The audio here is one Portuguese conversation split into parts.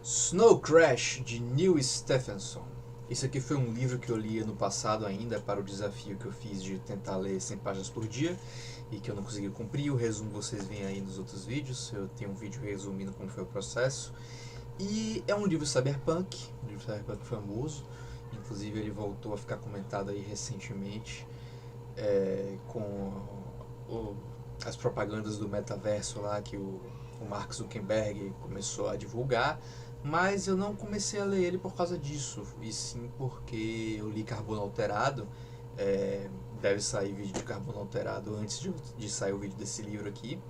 Snow Crash, de Neil Stephenson. Esse aqui foi um livro que eu li ano passado ainda para o desafio que eu fiz de tentar ler 100 páginas por dia e que eu não consegui cumprir. O resumo vocês veem aí nos outros vídeos, eu tenho um vídeo resumindo como foi o processo. E é um livro cyberpunk famoso, inclusive ele voltou a ficar comentado aí recentemente com as propagandas do metaverso lá que o Mark Zuckerberg começou a divulgar. Mas eu não comecei a ler ele por causa disso, e sim porque eu li Carbono Alterado. Deve sair vídeo de Carbono Alterado antes de sair o vídeo desse livro aqui.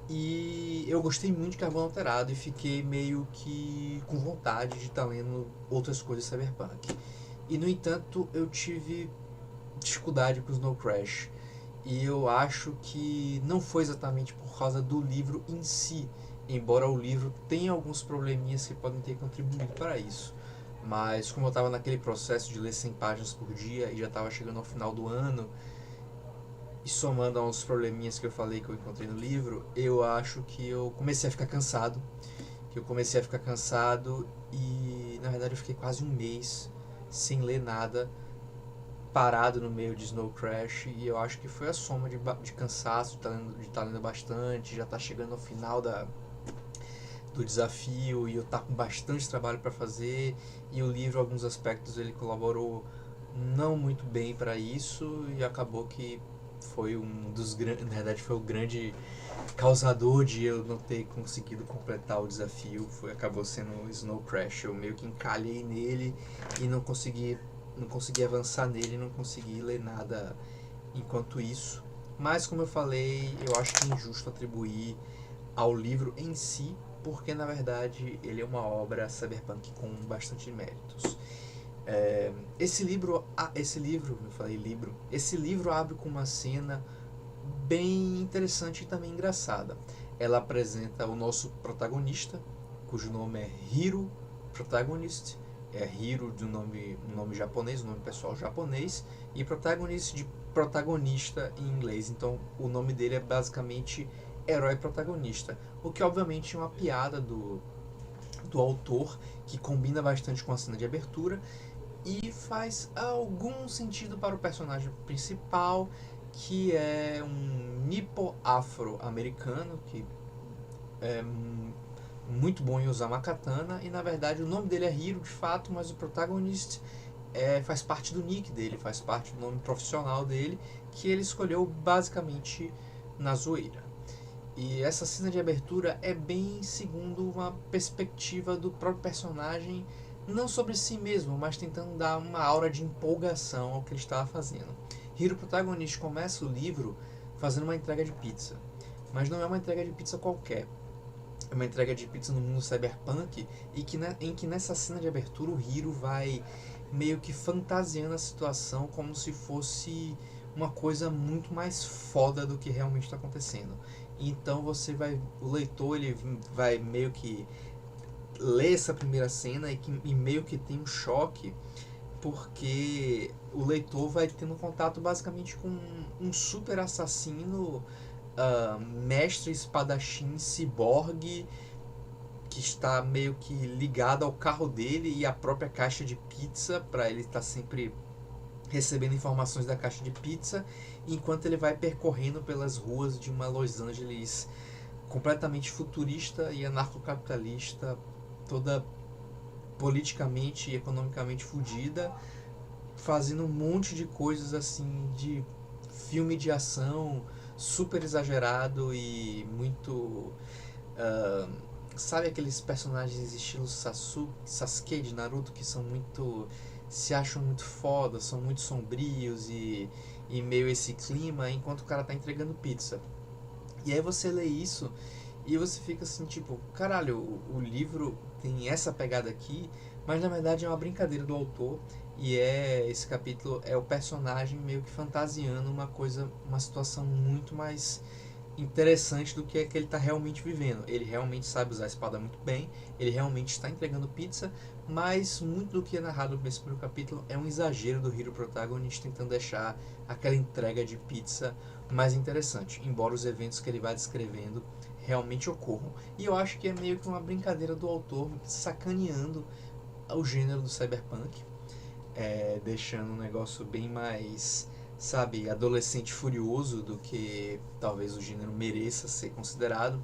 E eu gostei muito de Carbono Alterado e fiquei meio que com vontade de estar lendo outras coisas cyberpunk. E no entanto eu tive dificuldade com o Snow Crash. E eu acho que não foi exatamente por causa do livro em si, embora o livro tenha alguns probleminhas que podem ter contribuído para isso. Mas como eu estava naquele processo de ler 100 páginas por dia e já estava chegando ao final do ano, e somando aos probleminhas que eu falei que eu encontrei no livro, eu acho que eu comecei a ficar cansado. E na verdade eu fiquei quase um mês sem ler nada, parado no meio de Snow Crash, e eu acho que foi a soma de cansaço, de estar lendo bastante, já tá chegando ao final do desafio e eu tá com bastante trabalho para fazer, e o livro, alguns aspectos, ele colaborou não muito bem para isso, e acabou que foi na verdade foi o grande causador de eu não ter conseguido completar o desafio, acabou sendo o Snow Crash. Eu meio que encalhei nele e não consegui avançar nele, não consegui ler nada enquanto isso. Mas como eu falei, eu acho que é injusto atribuir ao livro em si, porque na verdade ele é uma obra cyberpunk com bastante méritos. Esse livro abre com uma cena bem interessante e também engraçada. Ela apresenta o nosso protagonista, cujo nome é Hiro Protagonist. Hiro de um nome japonês, um nome pessoal japonês, e Protagonist de protagonista em inglês. Então o nome dele é basicamente herói protagonista, o que obviamente é uma piada do autor, que combina bastante com a cena de abertura e faz algum sentido para o personagem principal, que é um nipo-afro-americano que é muito bom em usar uma katana, e na verdade o nome dele é Hiro de fato, mas o protagonista faz parte do nick dele, faz parte do nome profissional dele, que ele escolheu basicamente na zoeira. E essa cena de abertura é bem segundo uma perspectiva do próprio personagem, não sobre si mesmo, mas tentando dar uma aura de empolgação ao que ele estava fazendo. Hiro, protagonista, começa o livro fazendo uma entrega de pizza, mas não é uma entrega de pizza qualquer. É uma entrega de pizza no mundo cyberpunk, em que nessa cena de abertura o Hiro vai meio que fantasiando a situação como se fosse uma coisa muito mais foda do que realmente está acontecendo. Então o leitor ele vai meio que ler essa primeira cena e meio que tem um choque, porque o leitor vai tendo contato basicamente com um super assassino, mestre espadachim ciborgue, que está meio que ligado ao carro dele e à própria caixa de pizza, para ele estar sempre recebendo informações da caixa de pizza, enquanto ele vai percorrendo pelas ruas de uma Los Angeles completamente futurista e anarcocapitalista, toda politicamente e economicamente fodida, fazendo um monte de coisas assim de filme de ação super exagerado e muito sabe aqueles personagens estilo Sasuke de Naruto, que são muito, se acham muito foda, são muito sombrios e meio esse clima, enquanto o cara tá entregando pizza. E aí você lê isso e você fica assim, tipo, caralho, o livro tem essa pegada aqui, mas na verdade é uma brincadeira do autor, e esse capítulo é o personagem meio que fantasiando uma situação muito mais interessante do que é que ele está realmente vivendo. Ele realmente sabe usar a espada muito bem, ele realmente está entregando pizza, mas muito do que é narrado nesse primeiro capítulo é um exagero do Hiro Protagonist tentando deixar aquela entrega de pizza mais interessante, embora os eventos que ele vai descrevendo realmente ocorram. E eu acho que é meio que uma brincadeira do autor sacaneando o gênero do cyberpunk, deixando um negócio bem mais, sabe, adolescente furioso do que talvez o gênero mereça ser considerado,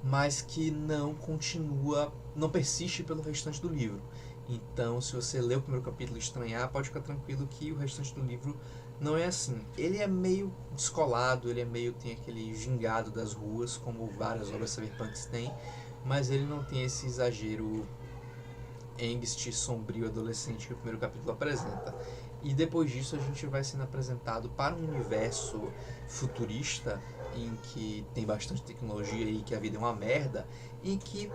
mas que não continua, não persiste pelo restante do livro. Então, se você ler o primeiro capítulo e estranhar, pode ficar tranquilo que o restante do livro não é assim. Ele é meio descolado, ele é meio, tem aquele gingado das ruas, como várias obras cyberpunks têm, mas ele não tem esse exagero angst sombrio adolescente que o primeiro capítulo apresenta. E depois disso a gente vai sendo apresentado para um universo futurista em que tem bastante tecnologia e que a vida é uma merda, e que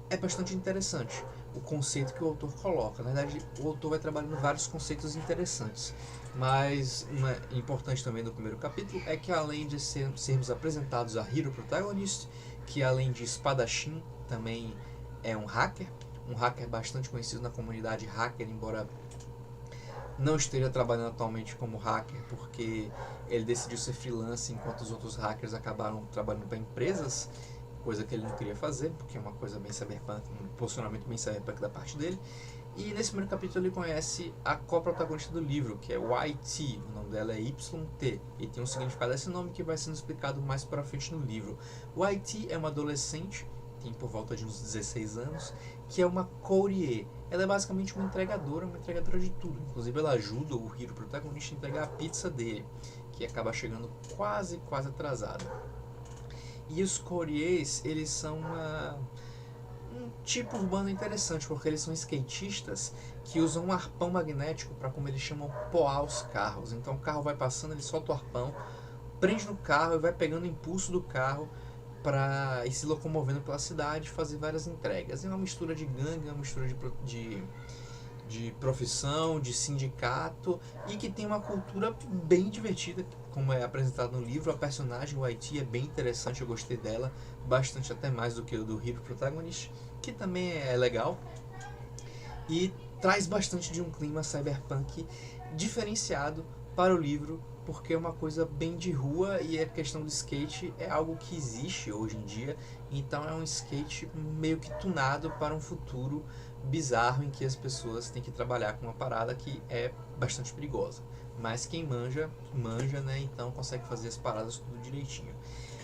é bastante interessante o conceito que o autor coloca. Na verdade, o autor vai trabalhando vários conceitos interessantes, mas uma importante também no primeiro capítulo é que, além de sermos apresentados a Hero Protagonist, que além de espadachim também é um hacker bastante conhecido na comunidade hacker, embora não esteja trabalhando atualmente como hacker, porque ele decidiu ser freelance enquanto os outros hackers acabaram trabalhando para empresas, coisa que ele não queria fazer, porque é uma coisa bem cyberpunk, um posicionamento bem cyberpunk da parte dele. E nesse primeiro capítulo ele conhece a co-protagonista do livro, que é YT, o nome dela é YT, e tem um significado desse nome que vai sendo explicado mais para frente no livro. YT é uma adolescente, tem por volta de uns 16 anos, que é uma courier. Ela é basicamente uma entregadora de tudo. Inclusive ela ajuda o Hero protagonista a entregar a pizza dele, que acaba chegando quase atrasada. E os couriers, eles são um tipo urbano interessante, porque eles são skatistas que usam um arpão magnético para, como eles chamam, poar os carros. Então o carro vai passando, ele solta o arpão, prende no carro e vai pegando o impulso do carro para ir se locomovendo pela cidade, fazer várias entregas. É uma mistura de gangue, uma mistura de profissão, de sindicato, e que tem uma cultura bem divertida, como é apresentado no livro. A personagem, o IT, é bem interessante, eu gostei dela bastante, até mais do que o do Hero Protagonist, que também é legal, e traz bastante de um clima cyberpunk diferenciado para o livro, porque é uma coisa bem de rua, e a questão do skate é algo que existe hoje em dia. Então é um skate meio que tunado para um futuro bizarro em que as pessoas têm que trabalhar com uma parada que é bastante perigosa, mas quem manja, né, então consegue fazer as paradas tudo direitinho.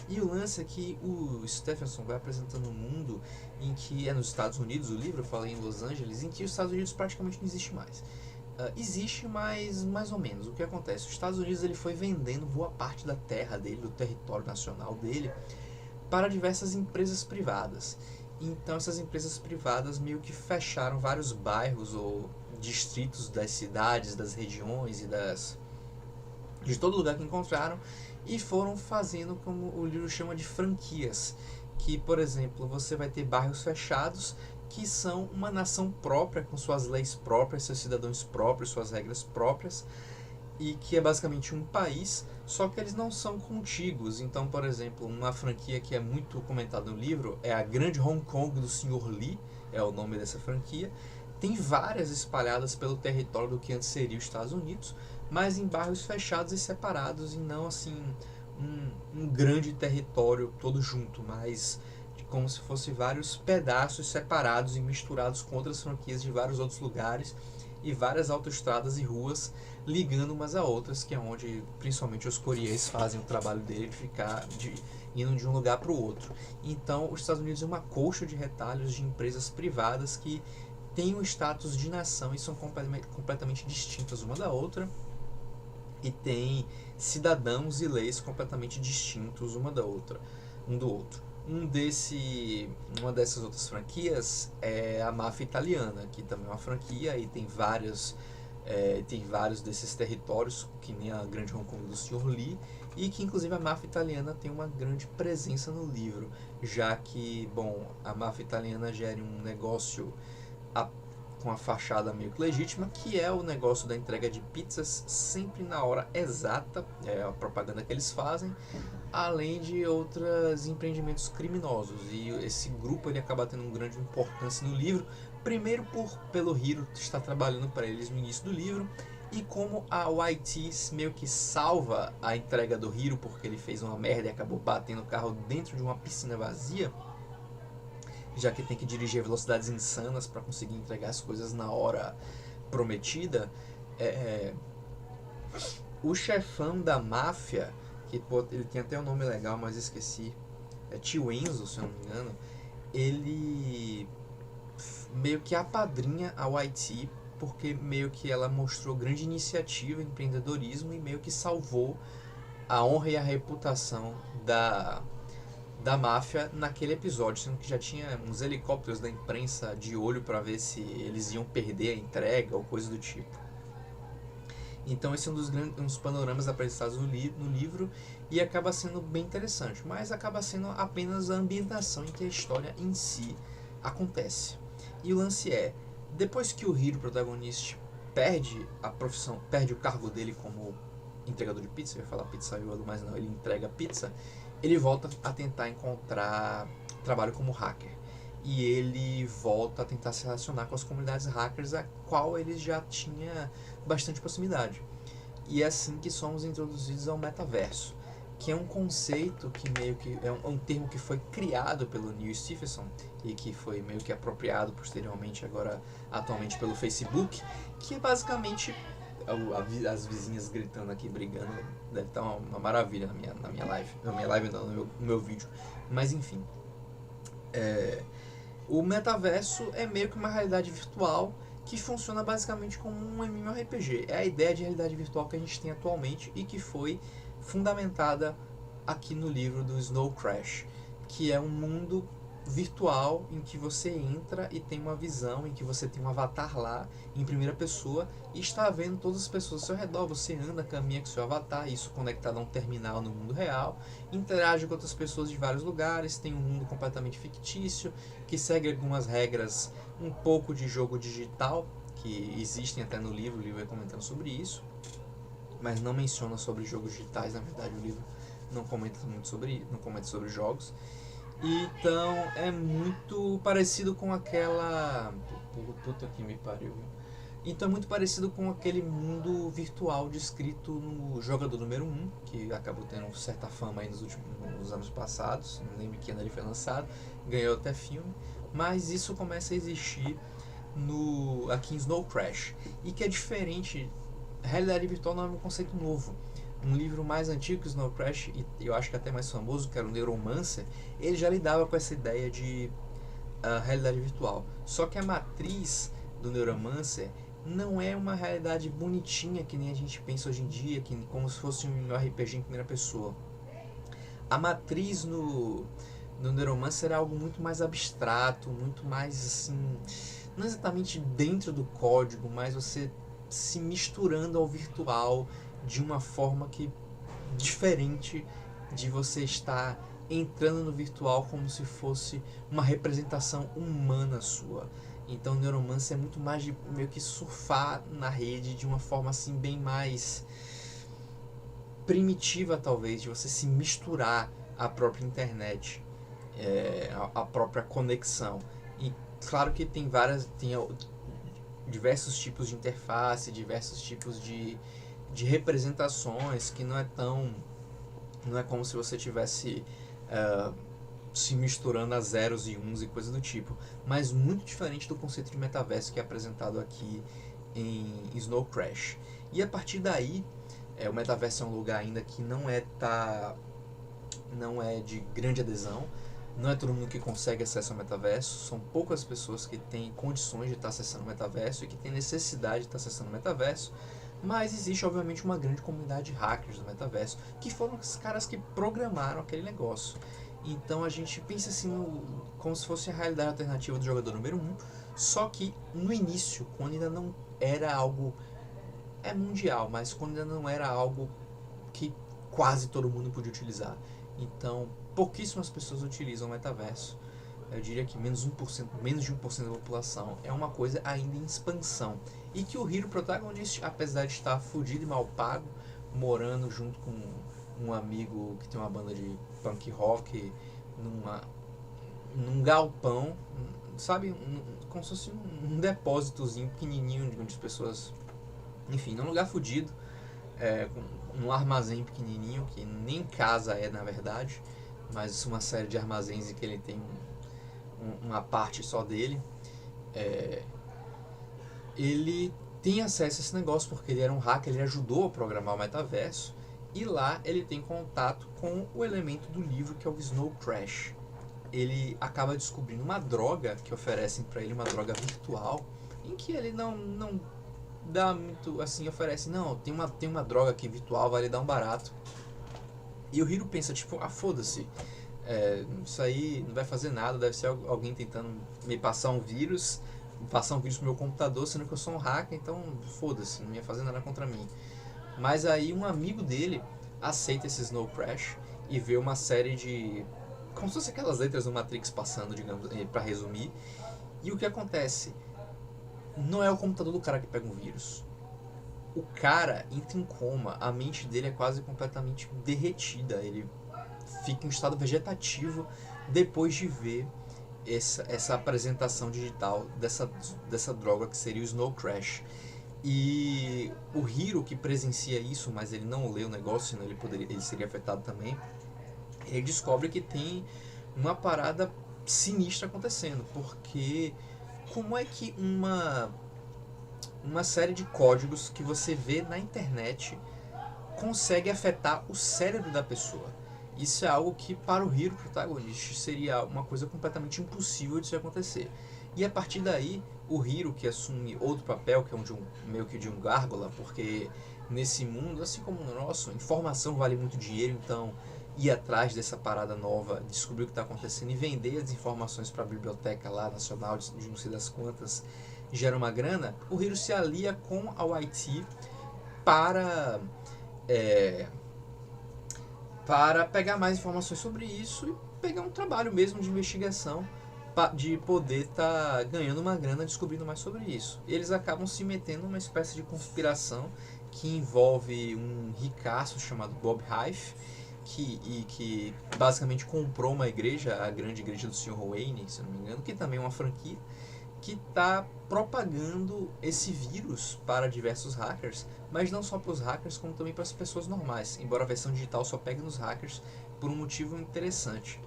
E o lance é que o Stephenson vai apresentando um mundo em que é nos Estados Unidos, o livro fala em Los Angeles, em que os Estados Unidos praticamente não existe mais. Existe, mas mais ou menos. O que acontece? Os Estados Unidos ele foi vendendo boa parte da terra dele, do território nacional dele, para diversas empresas privadas. Então essas empresas privadas meio que fecharam vários bairros ou distritos das cidades, das regiões e de todo lugar que encontraram, e foram fazendo como o livro chama de franquias, que, por exemplo, você vai ter bairros fechados que são uma nação própria, com suas leis próprias, seus cidadãos próprios, suas regras próprias, e que é basicamente um país, só que eles não são contíguos. Então, por exemplo, uma franquia que é muito comentada no livro é a Grande Hong Kong do Sr. Lee, é o nome dessa franquia. Tem várias espalhadas pelo território do que antes seria os Estados Unidos, mas em bairros fechados e separados, e não assim um grande território todo junto, mas como se fosse vários pedaços separados e misturados com outras franquias de vários outros lugares, e várias autoestradas e ruas ligando umas a outras, que é onde principalmente os couriers fazem o trabalho dele de indo de um lugar para o outro. Então os Estados Unidos é uma colcha de retalhos de empresas privadas que têm o status de nação e são completamente distintas uma da outra, e tem cidadãos e leis completamente distintos um do outro. Uma dessas outras franquias é a máfia italiana, que também é uma franquia e tem vários desses territórios, que nem a Grande Hong Kong do Sr. Lee, e que inclusive a máfia italiana tem uma grande presença no livro, já que, bom, a máfia italiana gera um negócio com a fachada meio que legítima, que é o negócio da entrega de pizzas sempre na hora exata, é a propaganda que eles fazem, além de outros empreendimentos criminosos. E esse grupo ele acaba tendo uma grande importância no livro, primeiro pelo Hero estar trabalhando para eles no início do livro, e como a YT meio que salva a entrega do Hiro porque ele fez uma merda e acabou batendo o carro dentro de uma piscina vazia, já que tem que dirigir a velocidades insanas para conseguir entregar as coisas na hora prometida. O chefão da máfia, que pô, ele tem até um nome legal, mas esqueci, é Tio Enzo, se eu não me engano, ele meio que apadrinha a YT porque meio que ela mostrou grande iniciativa, empreendedorismo e meio que salvou a honra e a reputação da máfia naquele episódio, sendo que já tinha uns helicópteros da imprensa de olho para ver se eles iam perder a entrega ou coisa do tipo. Então esse é um dos panoramas apresentados no livro e acaba sendo bem interessante, mas acaba sendo apenas a ambientação em que a história em si acontece. E o lance é, depois que o Hiro, protagonista, perde a profissão, perde o cargo dele como entregador de pizza, eu ia falar pizzaiolo, mas não, ele entrega pizza, ele volta a tentar encontrar trabalho como hacker. E ele volta a tentar se relacionar com as comunidades hackers, a qual ele já tinha bastante proximidade. E é assim que somos introduzidos ao metaverso, que é um conceito que meio que é um termo que foi criado pelo Neil Stephenson e que foi meio que apropriado posteriormente agora atualmente pelo Facebook, que é basicamente as vizinhas gritando aqui, brigando, deve estar uma maravilha na minha live. Na minha live não, no meu vídeo. Mas enfim. O metaverso é meio que uma realidade virtual que funciona basicamente como um MMORPG. É a ideia de realidade virtual que a gente tem atualmente e que foi fundamentada aqui no livro do Snow Crash, que é um mundo virtual em que você entra e tem uma visão, em que você tem um avatar lá em primeira pessoa e está vendo todas as pessoas ao seu redor. Você anda, caminha com seu avatar, isso conectado a um terminal no mundo real, interage com outras pessoas de vários lugares, tem um mundo completamente fictício que segue algumas regras um pouco de jogo digital que existem até no livro, o livro é comentando sobre isso, mas não menciona sobre jogos digitais. Na verdade o livro não comenta sobre jogos. Então é muito parecido com aquela... Puta que me pariu. Então é muito parecido com aquele mundo virtual descrito no Jogador número 1, que acabou tendo certa fama aí nos anos passados, não lembro que ano ele foi lançado, ganhou até filme, mas isso começa a existir aqui em Snow Crash, e que é diferente. Realidade virtual não é um conceito novo. Um livro mais antigo que o Snow Crash, e eu acho que até mais famoso, que era o Neuromancer, ele já lidava com essa ideia de realidade virtual. Só que a matriz do Neuromancer não é uma realidade bonitinha que nem a gente pensa hoje em dia, que como se fosse um RPG em primeira pessoa. A matriz no Neuromancer é algo muito mais abstrato, muito mais assim, não exatamente dentro do código, mas você se misturando ao virtual de uma forma que diferente de você estar entrando no virtual como se fosse uma representação humana sua. Então o Neuromancer é muito mais de meio que surfar na rede de uma forma assim bem mais primitiva, talvez, de você se misturar à própria internet, a própria conexão. E claro que tem diversos tipos de interface, diversos tipos de representações que não é como se você tivesse se misturando a zeros e uns e coisas do tipo, mas muito diferente do conceito de metaverso que é apresentado aqui em Snow Crash. E a partir daí, o metaverso é um lugar ainda que não é de grande adesão, não é todo mundo que consegue acesso ao metaverso, são poucas pessoas que têm condições de estar acessando o metaverso e que têm necessidade de estar acessando o metaverso, mas existe obviamente uma grande comunidade de hackers do metaverso, que foram os caras que programaram aquele negócio. Então a gente pensa assim, como se fosse a realidade alternativa do Jogador número 1, só que no início, quando ainda não era algo mundial, mas quando ainda não era algo que quase todo mundo podia utilizar. Então, pouquíssimas pessoas utilizam o metaverso. Eu diria que menos de 1% da população. É uma coisa ainda em expansão. E que o Hiro protagonista, apesar de estar fudido e mal pago, morando junto com um amigo que tem uma banda de punk rock num galpão, sabe? Como se fosse um depósitozinho pequenininho onde as pessoas Enfim, num lugar fodido, num armazém pequenininho, que nem casa é na verdade, mas uma série de armazéns em que ele tem uma parte só dele. Ele tem acesso a esse negócio porque ele era um hacker, ele ajudou a programar o metaverso, e lá ele tem contato com o elemento do livro que é o Snow Crash. Ele acaba descobrindo uma droga que oferecem para ele, uma droga virtual, em que ele não dá muito assim, oferece, não, tem uma droga aqui virtual, vai lhe dar um barato. E o Hiro pensa, tipo, foda-se, isso aí não vai fazer nada, deve ser alguém tentando me passar um vírus pro meu computador, sendo que eu sou um hacker, então foda-se, não ia fazer nada contra mim. Mas aí um amigo dele aceita esse Snow Crash e vê uma série de... como se fosse aquelas letras do Matrix passando, digamos, pra resumir. E o que acontece? Não é o computador do cara que pega um vírus. O cara entra em coma, a mente dele é quase completamente derretida, ele fica em um estado vegetativo depois de ver essa apresentação digital dessa droga que seria o Snow Crash. E o Hiro, que presencia isso, mas ele não lê o negócio, senão ele seria afetado também, ele descobre que tem uma parada sinistra acontecendo, porque como é que uma série de códigos que você vê na internet consegue afetar o cérebro da pessoa? Isso é algo que para o Hiro protagonista seria uma coisa completamente impossível de se acontecer. E a partir daí, o Hiro, que assume outro papel, que é meio que de um gárgula, porque nesse mundo, assim como no nosso, informação vale muito dinheiro, então ir atrás dessa parada nova, descobrir o que está acontecendo e vender as informações para a biblioteca lá nacional de não sei das quantas gera uma grana. O Hiro se alia com a YT para pegar mais informações sobre isso e pegar um trabalho mesmo de investigação, de poder estar ganhando uma grana descobrindo mais sobre isso. Eles acabam se metendo numa espécie de conspiração que envolve um ricaço chamado Bob Hive, que basicamente comprou uma igreja, a grande igreja do Sr. Wayne, se não me engano, que também é uma franquia, que está propagando esse vírus para diversos hackers, mas não só para os hackers, como também para as pessoas normais, embora a versão digital só pegue nos hackers por um motivo interessante.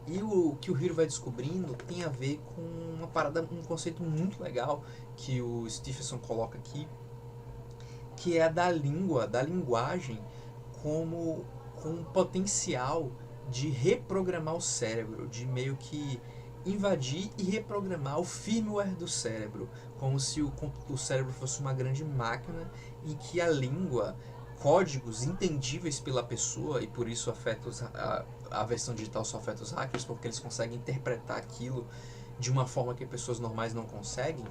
E o que o Hiro vai descobrindo tem a ver com uma parada, um conceito muito legal que o Stephenson coloca aqui, que é a da língua, da linguagem, como com um potencial de reprogramar o cérebro, de meio que invadir e reprogramar o firmware do cérebro, como se o cérebro fosse uma grande máquina em que a língua, códigos entendíveis pela pessoa, e por isso afeta a versão digital só afeta os hackers, porque eles conseguem interpretar aquilo de uma forma que pessoas normais não conseguem,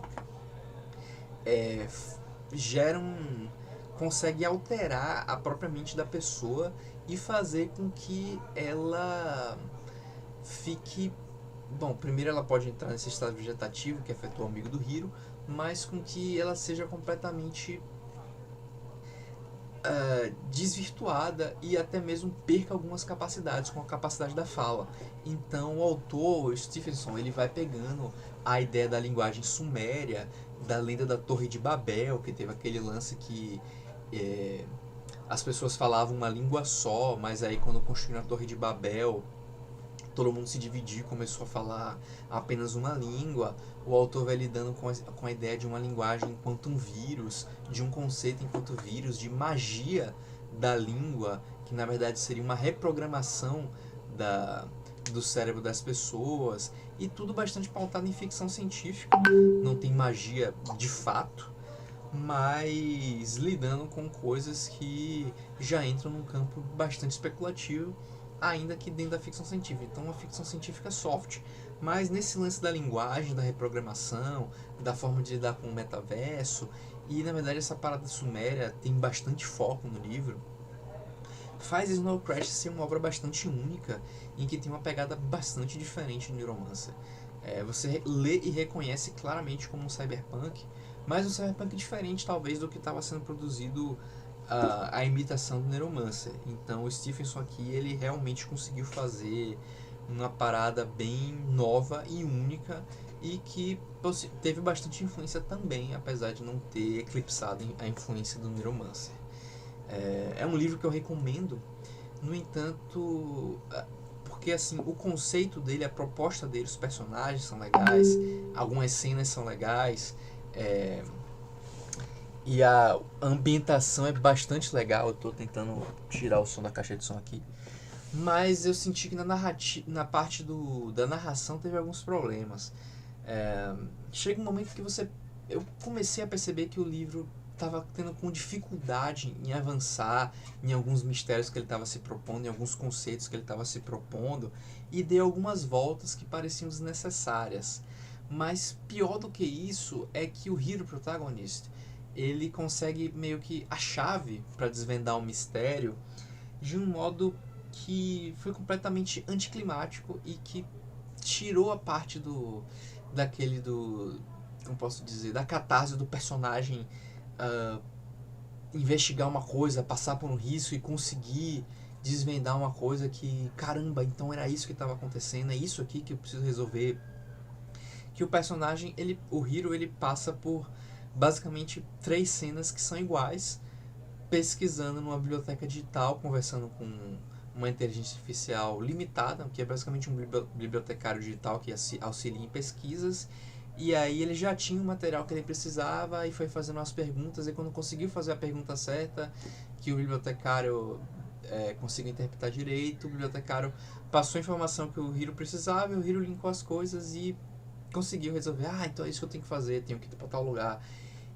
consegue alterar a própria mente da pessoa e fazer com que ela fique... Bom, primeiro ela pode entrar nesse estado vegetativo que afetou o amigo do Hiro, mas com que ela seja completamente desvirtuada e até mesmo perca algumas capacidades, como a capacidade da fala. Então o autor, o Stephenson, ele vai pegando a ideia da linguagem suméria, da lenda da Torre de Babel, que teve aquele lance que as pessoas falavam uma língua só, mas aí quando construíram a Torre de Babel, todo mundo se dividiu e começou a falar apenas uma língua. O autor vai lidando com a ideia de uma linguagem enquanto um vírus, de um conceito enquanto vírus, de magia da língua, que na verdade seria uma reprogramação do cérebro das pessoas, e tudo bastante pautado em ficção científica. Não tem magia de fato, mas lidando com coisas que já entram num campo bastante especulativo, ainda que dentro da ficção científica. Então, uma ficção científica soft, mas nesse lance da linguagem, da reprogramação, da forma de lidar com o metaverso, e na verdade essa parada suméria tem bastante foco no livro, faz Snow Crash ser uma obra bastante única, em que tem uma pegada bastante diferente do Neuromancer. Você lê e reconhece claramente como um cyberpunk, mas um cyberpunk diferente talvez do que estava sendo produzido a imitação do Neuromancer. Então o Stephenson aqui, ele realmente conseguiu fazer uma parada bem nova e única e que teve bastante influência também, apesar de não ter eclipsado a influência do Neuromancer. É um livro que eu recomendo, no entanto, porque assim, o conceito dele, a proposta dele, os personagens são legais, algumas cenas são legais, e a ambientação é bastante legal. Eu tô tentando tirar o som da caixa de som aqui. Mas eu senti que na parte da narração teve alguns problemas. Chega um momento que eu comecei a perceber que o livro estava tendo com dificuldade em avançar em alguns mistérios que ele estava se propondo, em alguns conceitos que ele estava se propondo, e deu algumas voltas que pareciam desnecessárias. Mas pior do que isso é que o Hero Protagonist, ele consegue meio que a chave para desvendar um mistério de um modo que foi completamente anticlimático e que tirou a parte como posso dizer, da catarse do personagem investigar uma coisa, passar por um risco e conseguir desvendar uma coisa que, caramba, então era isso que estava acontecendo, é isso aqui que eu preciso resolver. Que o personagem, o Hero, ele passa por basicamente 3 cenas que são iguais, pesquisando numa biblioteca digital, conversando com uma inteligência artificial limitada, que é basicamente um bibliotecário digital que auxilia em pesquisas. E aí ele já tinha o material que ele precisava e foi fazendo as perguntas, e quando conseguiu fazer a pergunta certa, que o bibliotecário conseguiu interpretar direito, o bibliotecário passou a informação que o Hiro precisava, e o Hiro linkou as coisas e conseguiu resolver. Então é isso que eu tenho que fazer, tenho que ir para tal lugar.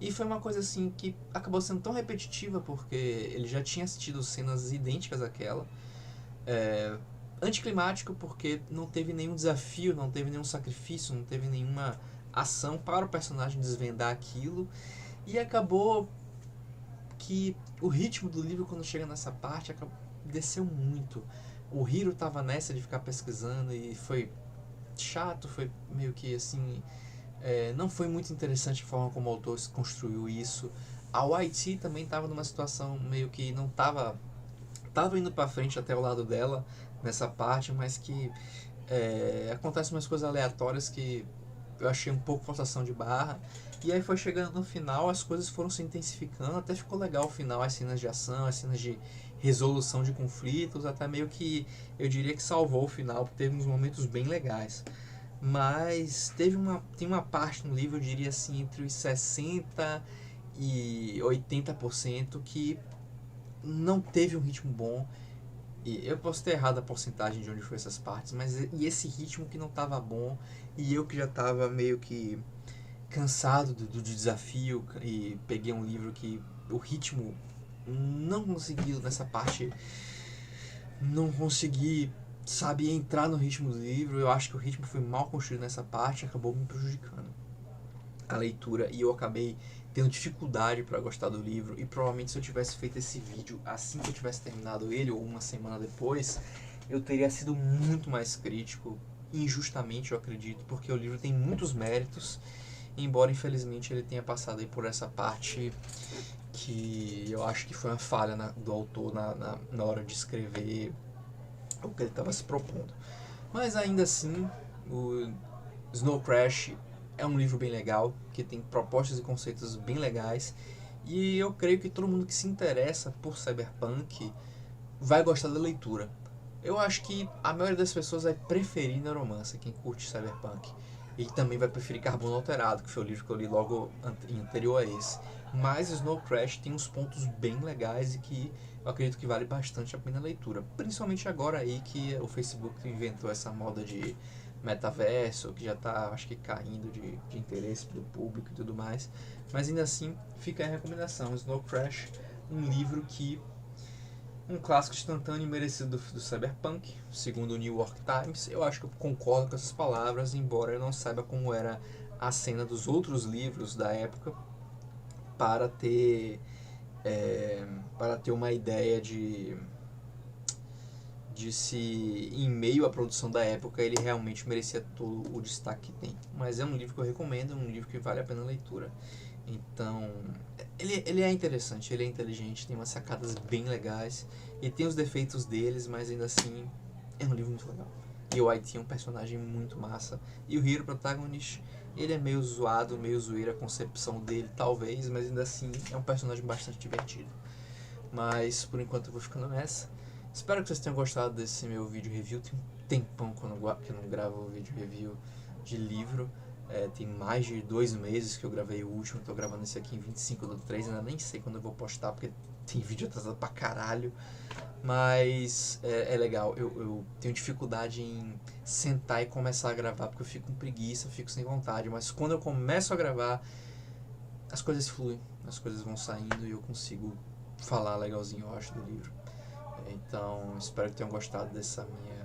E foi uma coisa assim que acabou sendo tão repetitiva, porque ele já tinha assistido cenas idênticas àquela. Anticlimático, porque não teve nenhum desafio, não teve nenhum sacrifício, não teve nenhuma ação para o personagem desvendar aquilo. E acabou que o ritmo do livro, quando chega nessa parte, desceu muito. O Hiro tava nessa de ficar pesquisando e foi chato, foi meio que assim... não foi muito interessante a forma como o autor construiu isso. A YT também estava numa situação meio que não estava indo para frente até o lado dela nessa parte, mas que acontecem umas coisas aleatórias que eu achei um pouco forçação de barra. E aí foi chegando no final, as coisas foram se intensificando, até ficou legal o final, as cenas de ação, as cenas de resolução de conflitos, até meio que eu diria que salvou o final, porque teve uns momentos bem legais. Mas tem uma parte no livro, eu diria assim, entre os 60% e 80% que não teve um ritmo bom. E eu posso ter errado a porcentagem de onde foi essas partes, mas e esse ritmo que não estava bom, e eu que já estava meio que cansado do desafio, e peguei um livro que o ritmo não conseguiu nessa parte, não consegui, sabe, entrar no ritmo do livro. Eu acho que o ritmo foi mal construído nessa parte, acabou me prejudicando a leitura, e eu acabei tendo dificuldade para gostar do livro. E provavelmente se eu tivesse feito esse vídeo assim que eu tivesse terminado ele, ou uma semana depois, eu teria sido muito mais crítico, injustamente eu acredito, porque o livro tem muitos méritos, embora infelizmente ele tenha passado aí por essa parte que eu acho que foi uma falha do autor na hora de escrever o que ele estava se propondo. Mas ainda assim, o Snow Crash é um livro bem legal, que tem propostas e conceitos bem legais, e eu creio que todo mundo que se interessa por Cyberpunk vai gostar da leitura. Eu acho que a maioria das pessoas vai preferir Neuromancer, quem curte Cyberpunk, e também vai preferir Carbono Alterado, que foi o livro que eu li logo anterior a esse. Mas Snow Crash tem uns pontos bem legais e que eu acredito que vale bastante a pena a leitura, principalmente agora aí que o Facebook inventou essa moda de metaverso, que já está, acho que, caindo de interesse do público e tudo mais. Mas ainda assim, fica a recomendação. Snow Crash, um livro que... um clássico instantâneo e merecido do Cyberpunk, segundo o New York Times. Eu acho que eu concordo com essas palavras, embora eu não saiba como era a cena dos outros livros da época, para ter uma ideia de se, em meio à produção da época, ele realmente merecia todo o destaque que tem. Mas é um livro que eu recomendo, é um livro que vale a pena a leitura. Então, ele é interessante, ele é inteligente, tem umas sacadas bem legais, e tem os defeitos deles, mas ainda assim é um livro muito legal. E o Whitey é um personagem muito massa. E o Hero Protagonist, ele é meio zoado, meio zoeira a concepção dele, talvez, mas ainda assim é um personagem bastante divertido. Mas por enquanto eu vou ficando nessa. Espero que vocês tenham gostado desse meu vídeo review. Tem um tempão que eu não gravo vídeo review de livro. Tem mais de 2 meses que eu gravei o último. Tô gravando esse aqui em 25/3. Ainda nem sei quando eu vou postar, porque tem vídeo atrasado pra caralho. Mas é legal. Eu tenho dificuldade em sentar e começar a gravar, porque eu fico com preguiça, fico sem vontade. Mas quando eu começo a gravar, as coisas fluem, as coisas vão saindo e eu consigo falar legalzinho, eu acho, do livro. Então, espero que tenham gostado dessa minha...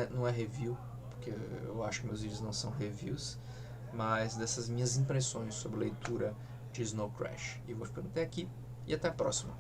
Não é review, porque eu acho que meus vídeos não são reviews, mas dessas minhas impressões sobre a leitura de Snow Crash. E vou ficando até aqui e até a próxima.